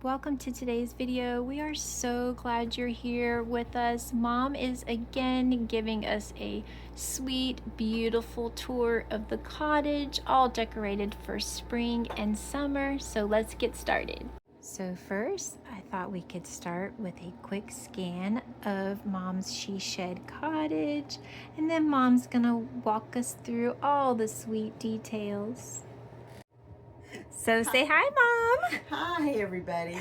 Welcome to today's video. We are so glad you're here with us. Mom is again giving us a sweet, beautiful tour of the cottage, all decorated for spring and summer. So let's get started. So first, I thought we could start with a quick scan of Mom's She Shed cottage, and then Mom's gonna walk us through all the sweet details. So say hi, Mom. Hi, everybody.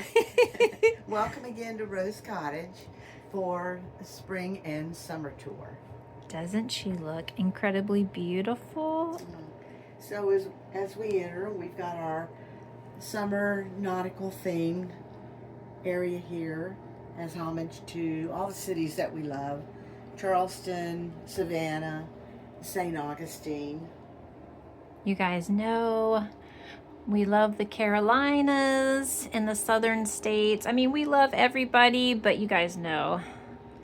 Welcome again to Rose Cottage for a spring and summer tour. Doesn't she look incredibly beautiful? So as we enter, we've got our summer nautical themed area here as homage to all the cities that we love. Charleston, Savannah, St. Augustine. You guys know we love the Carolinas and the southern states. I mean, we love everybody, but you guys know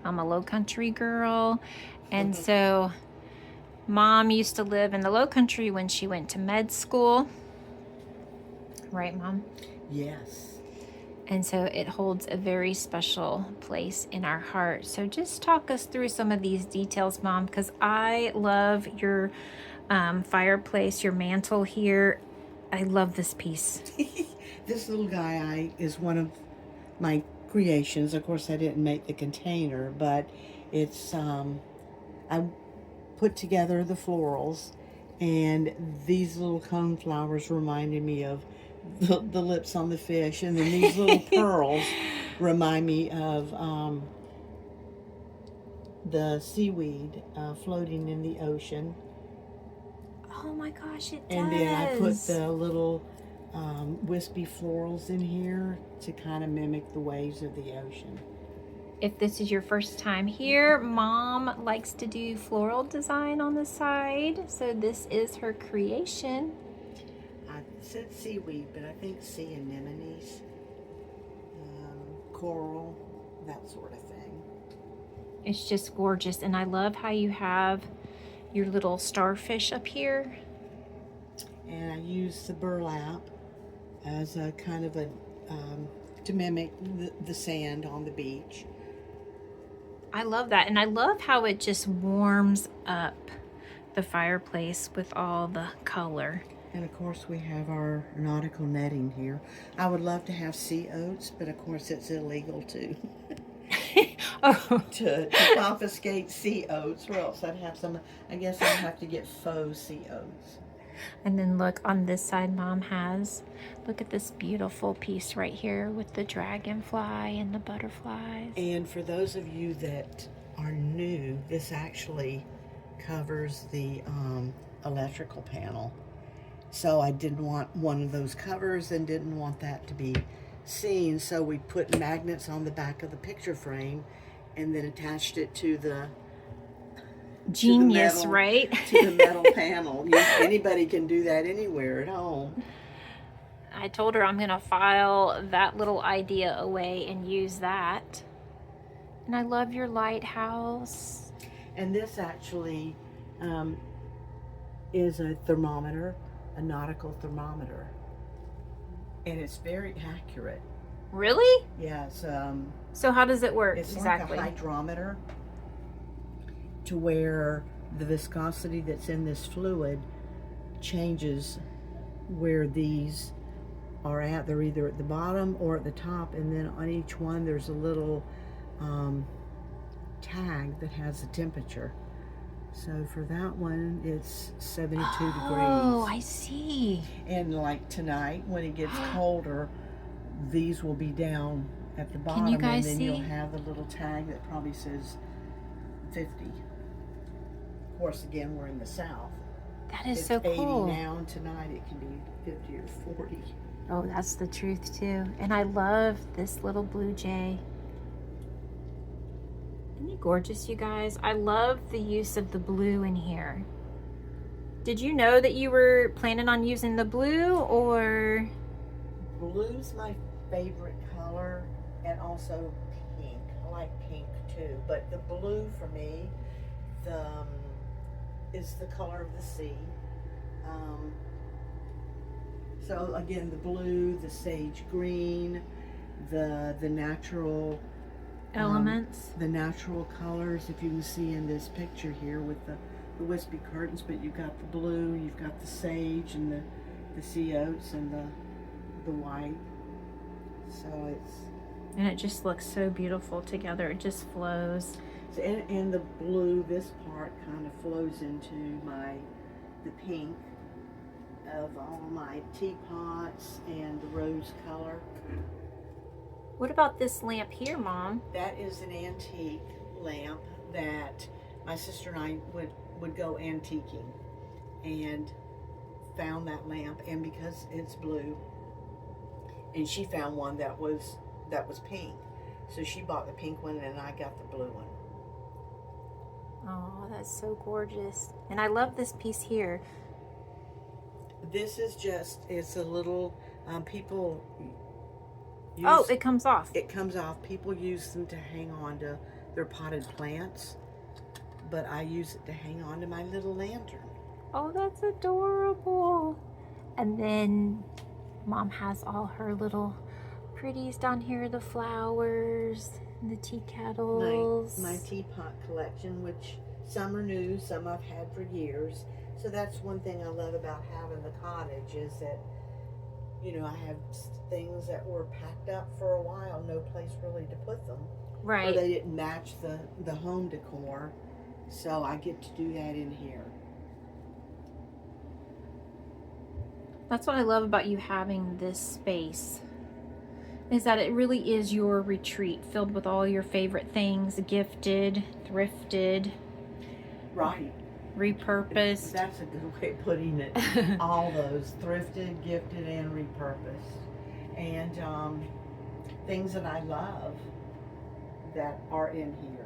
I'm a low country girl. And so Mom used to live in the low country when she went to med school. Right, Mom? Yes. And so it holds a very special place in our heart. So just talk us through some of these details, Mom, because I love your fireplace, your mantle here. I love this piece. This little guy is one of my creations. Of course, I didn't make the container, but it's I put together the florals, and these little cone flowers reminded me of the lips on the fish, and then these little pearls remind me of the seaweed floating in the ocean. Oh my gosh, it does. And then I put the little wispy florals in here to kind of mimic the waves of the ocean. If this is your first time here, Mom likes to do floral design on the side. So this is her creation. I said seaweed, but I think sea anemones, coral, that sort of thing. It's just gorgeous. And I love how you have your little starfish up here. And I use the burlap as a kind of a, to mimic the sand on the beach. I love that. And I love how it just warms up the fireplace with all the color. And of course we have our nautical netting here. I would love to have sea oats, but of course it's illegal to to confiscate sea oats, or else I'd have some. I guess I'd have to get faux sea oats. And then look on this side, Mom has, look at this beautiful piece right here with the dragonfly and the butterflies. And for those of you that are new, this actually covers the electrical panel. So I didn't want one of those covers and didn't want that to be seen. So we put magnets on the back of the picture frame and then attached it to the genius, to the metal, right? to the metal panel. Anybody can do that anywhere at home. I told her I'm gonna file that little idea away and use that. And I love your lighthouse. And this actually is a thermometer, a nautical thermometer, and it's very accurate. Really? Yes. So how does it work It's exactly? like a hydrometer, to where the viscosity that's in this fluid changes where these are at. They're either at the bottom or at the top, and then on each one there's a little tag that has the temperature. So for that one, it's 72 degrees. Oh, I see. And like tonight, when it gets colder, these will be down at the bottom. Can you guys and then see? You'll have the little tag that probably says 50. Of course, again, we're in the South. That is It's so cool. 80 now, and tonight it can be 50 or 40. Oh, that's the truth too. And I love this little blue jay. Isn't he gorgeous, you guys? I love the use of the blue in here. Did you know that you were planning on using the blue, or? Blue's my favorite color, and also pink. I like pink too, but the blue for me, is the color of the sea. So again, the blue, the sage green, the natural elements. the natural colors. If you can see in this picture here with the wispy curtains, but you've got the blue, you've got the sage, and the sea oats, and the white. So And it just looks so beautiful together. It just flows. and the blue, this part kind of flows into the pink of all my teapots and the rose color. What about this lamp here, Mom? That is an antique lamp that my sister and I would go antiquing, and found that lamp, and because it's blue, and she found one that was pink, so she bought the pink one and I got the blue one. Oh, that's so gorgeous. And I love this piece here. This is it's a little people use, Oh, it comes off. it comes off. People use them to hang on to their potted plants, but I use it to hang on to my little lantern. Oh, that's adorable. And then Mom has all her little pretties down here, the flowers, the tea kettles. My teapot collection, which some are new, some I've had for years. So that's one thing I love about having the cottage, is that, you know, I have things that were packed up for a while, no place really to put them. Right. Or they didn't match the home decor. So I get to do that in here. That's what I love about you having this space, is that it really is your retreat, filled with all your favorite things, gifted, thrifted, Right. repurposed. That's a good way of putting it. All those thrifted, gifted, and repurposed. And things that I love that are in here.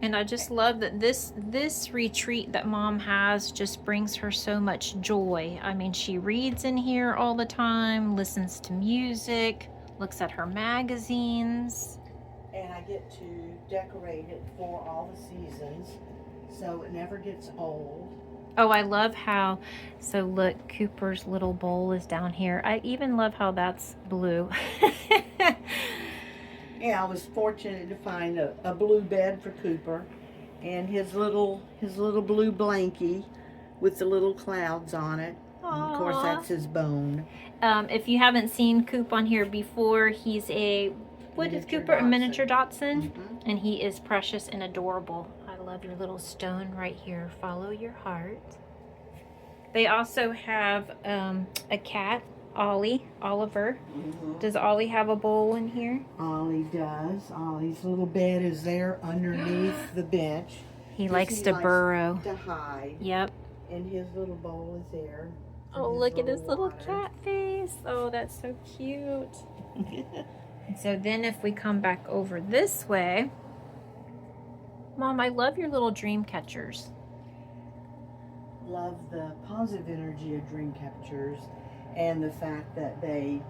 And I just love that this retreat that Mom has just brings her so much joy. I mean, she reads in here all the time, listens to music, looks at her magazines. And I get to decorate it for all the seasons, so it never gets old. Oh, I love how, so look, Cooper's little bowl is down here. I even love how that's blue. Yeah, I was fortunate to find a blue bed for Cooper, and his little blue blankie with the little clouds on it. And of course, that's his bone. If you haven't seen Coop on here before, he's what is Cooper? A miniature Dachshund. Mm-hmm. And he is precious and adorable. I love your little stone right here. Follow your heart. They also have a cat, Oliver. Mm-hmm. Does Ollie have a bowl in here? Ollie does. Ollie's little bed is there underneath the bench. He likes to burrow. To hide. Yep. And his little bowl is there. Oh, look at his little cat face. Oh, that's so cute. And so then if we come back over this way, Mom, I love your little dream catchers. Love the positive energy of dream catchers, and the fact that they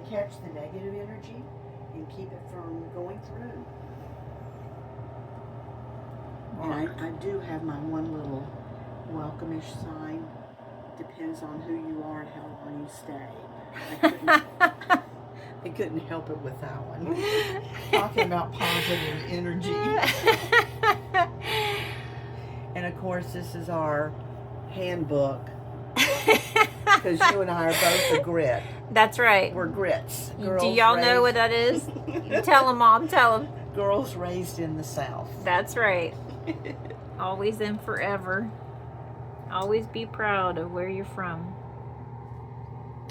catch the negative energy and keep it from going through. And I do have my one little welcome-ish sign. Depends on who you are and how long you stay. I couldn't help it with that one. Talking about positive energy. And of course, this is our handbook. Because you and I are both a grit. That's right. We're grits. Do y'all know what that is? Tell them, Mom. Tell them. Girls raised in the South. That's right. Always and forever. Always be proud of where you're from.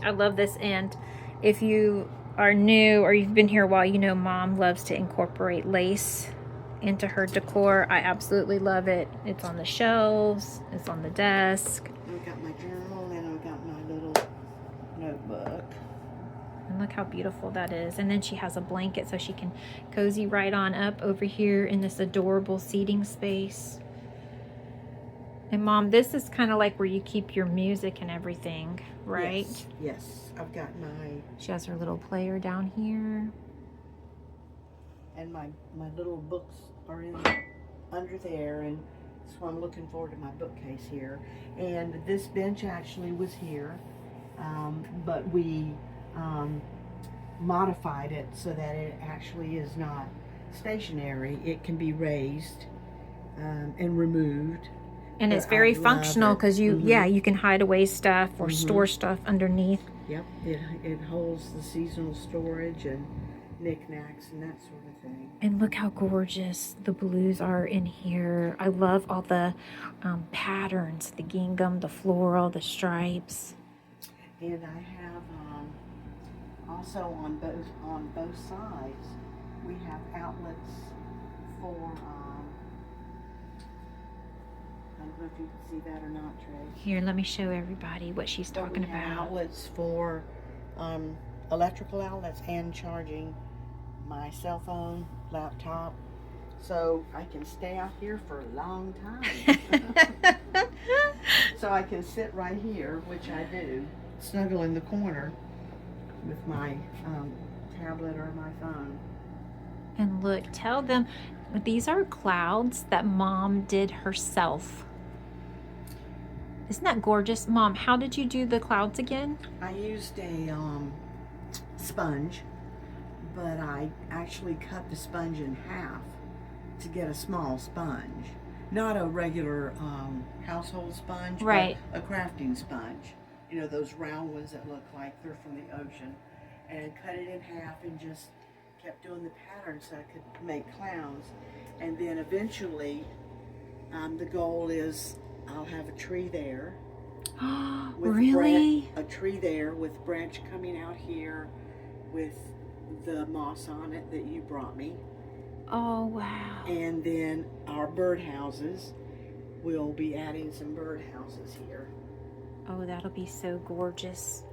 I love this. And if you are new or you've been here a while, you know Mom loves to incorporate lace into her decor. I absolutely love it. It's on the shelves. It's on the desk. I've got my journal and I've got my little notebook. And look how beautiful that is. And then she has a blanket so she can cozy right on up over here in this adorable seating space. And Mom, this is kind of like where you keep your music and everything, right? Yes. I've got She has her little player down here. and my little books are in under there, and so I'm looking forward to my bookcase here. And this bench actually was here, but we modified it so that it actually is not stationary. It can be raised and removed. And it's But I very love functional it. because Mhm. you can hide away stuff or store Mhm. stuff underneath. Yep, it holds the seasonal storage and knickknacks and that sort of thing. And look how gorgeous the blues are in here. I love all the patterns, the gingham, the floral, the stripes. And I have also on both sides we have outlets for I don't know if you can see that or not, Trey. Here, let me show everybody what she's talking We have about. outlets for electrical outlets and charging my cell phone, laptop, so I can stay out here for a long time. So I can sit right here, which I do, snuggle in the corner with my tablet or my phone. And look, tell them these are clouds that Mom did herself. Isn't that gorgeous? Mom, how did you do the clouds again? I used a sponge, but I actually cut the sponge in half to get a small sponge. Not a regular household sponge, right, but a crafting sponge. You know, those round ones that look like they're from the ocean. And cut it in half and just kept doing the pattern so I could make clowns. And then eventually, the goal is I'll have a tree there. Really? A tree there with branch coming out here with the moss on it that you brought me. Oh, wow. And then our birdhouses, we'll be adding some birdhouses here. Oh, that'll be so gorgeous.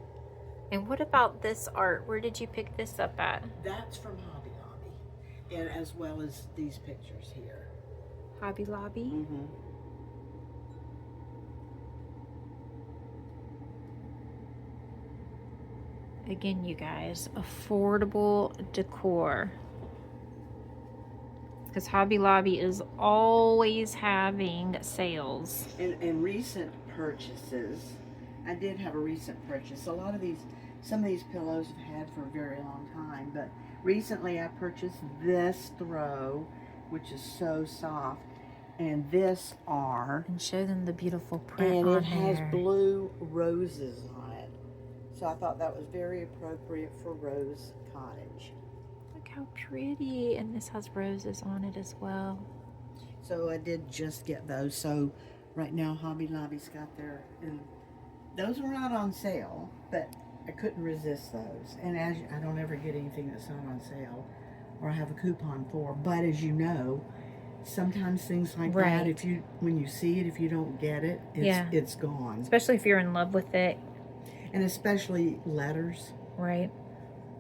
And what about this art? Where did you pick this up at? That's from Hobby Lobby, and as well as these pictures here. Hobby Lobby? Mm-hmm. Again, you guys, affordable decor. Because Hobby Lobby is always having sales. And recent purchases, I did have a recent purchase. Some of these pillows I've had for a very long time, but recently I purchased this throw, which is so soft, and this are. And show them the beautiful print and on it has there. blue roses on it. So I thought that was very appropriate for Rose Cottage. Look how pretty. And this has roses on it as well. So I did just get those. So right now Hobby Lobby's got their, and those were not on sale, but I couldn't resist those. And I don't ever get anything that's not on sale or I have a coupon for. But as you know, sometimes things like that, when you see it, if you don't get it, it's gone. Especially if you're in love with it. And especially letters. Right.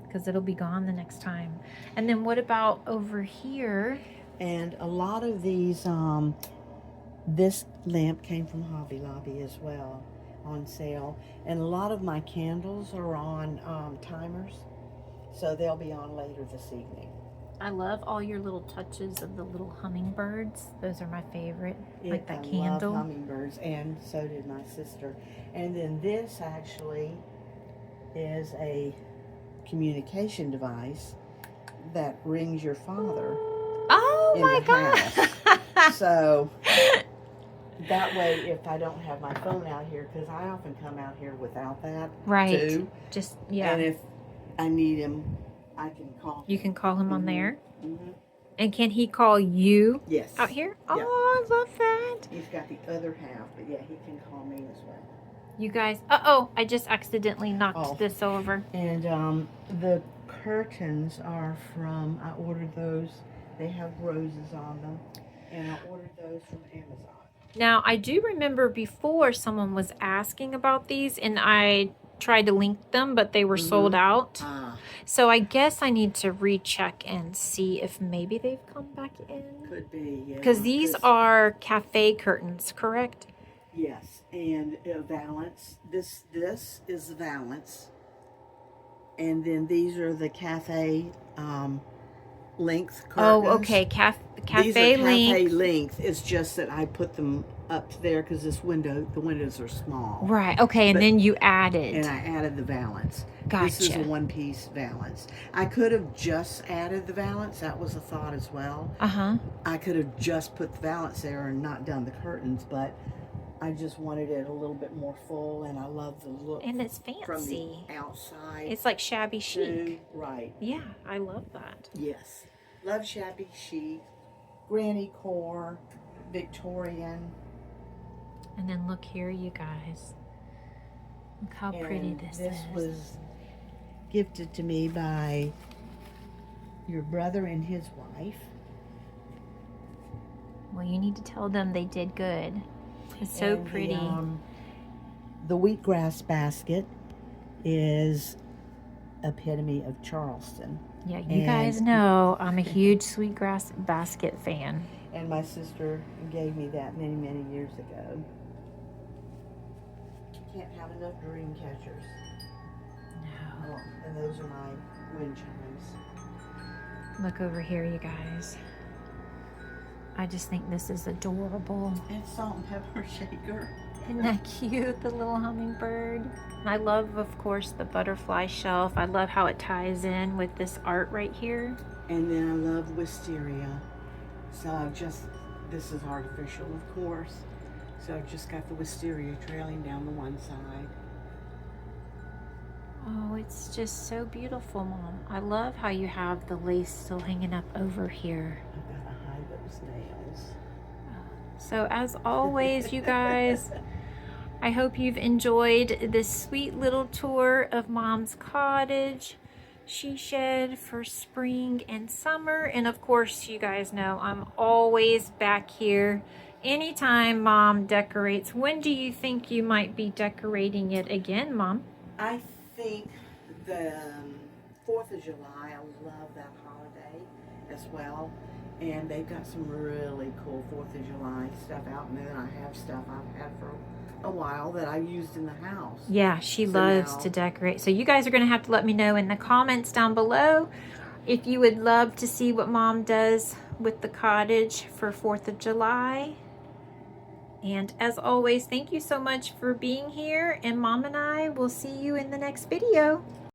Because it'll be gone the next time. And then what about over here? And a lot of these, this lamp came from Hobby Lobby as well, on sale. And a lot of my candles are on timers, so they'll be on later this evening. I love all your little touches of the little hummingbirds. Those are my favorite. Like that candle. I love hummingbirds, and so did my sister. And then this actually is a communication device that rings your father. Oh in my the God. house. So that way, if I don't have my phone out here, because I often come out here without that too. Just, yeah. And if I need him, I can call him. You can call him on there? Mm-hmm. And can he call you Yes. out here? Yeah. Oh, I love that. He's got the other half, but yeah, he can call me as well. You guys, I just accidentally knocked this over. And the curtains are from, I ordered those. They have roses on them. And I ordered those from Amazon. Now, I do remember before someone was asking about these, and I tried to link them, but they were sold out. So I guess I need to recheck and see if maybe they've come back in. Could be, yeah. Because these are cafe curtains, correct? Yes, and valance. This is the valance. And then these are the cafe length curtains. Oh, okay. Cafe These are cafe length. length. It's just that I put them up to there because the windows are small. Right. Okay. And then you added. And I added the valance. Gotcha. This is a one-piece valance. I could have just added the valance. That was a thought as well. I could have just put the valance there and not done the curtains, but I just wanted it a little bit more full, and I love the look. And it's fancy. From the outside. It's like shabby chic. Too. Right. Yeah, I love that. Yes. Love shabby chic, granny core, Victorian. And then look here, you guys. Look how pretty this is. This was gifted to me by your brother and his wife. Well, you need to tell them they did good. It's so pretty. The wheatgrass basket is epitome of Charleston. Yeah, you guys know I'm a huge sweetgrass basket fan. And my sister gave me that many, many years ago. Can't have enough dream catchers. No. Oh, and those are my wind chimes. Look over here, you guys. I just think this is adorable. And salt and pepper shaker. Isn't that cute, the little hummingbird? And I love, of course, the butterfly shelf. I love how it ties in with this art right here. And then I love wisteria. So this is artificial, of course. So I've just got the wisteria trailing down the one side. Oh, it's just so beautiful, Mom. I love how you have the lace still hanging up over here. I've got to hide those nails. So as always, you guys, I hope you've enjoyed this sweet little tour of Mom's cottage. She shed for spring and summer. And of course, you guys know I'm always back here anytime Mom decorates. When do you think you might be decorating it again, Mom? I think the 4th of July, I love that holiday as well. And they've got some really cool 4th of July stuff out. And then I have stuff I've had for a while that I've used in the house. Yeah, she loves to decorate. So you guys are going to have to let me know in the comments down below if you would love to see what Mom does with the cottage for 4th of July. And as always, thank you so much for being here. And Mom and I will see you in the next video.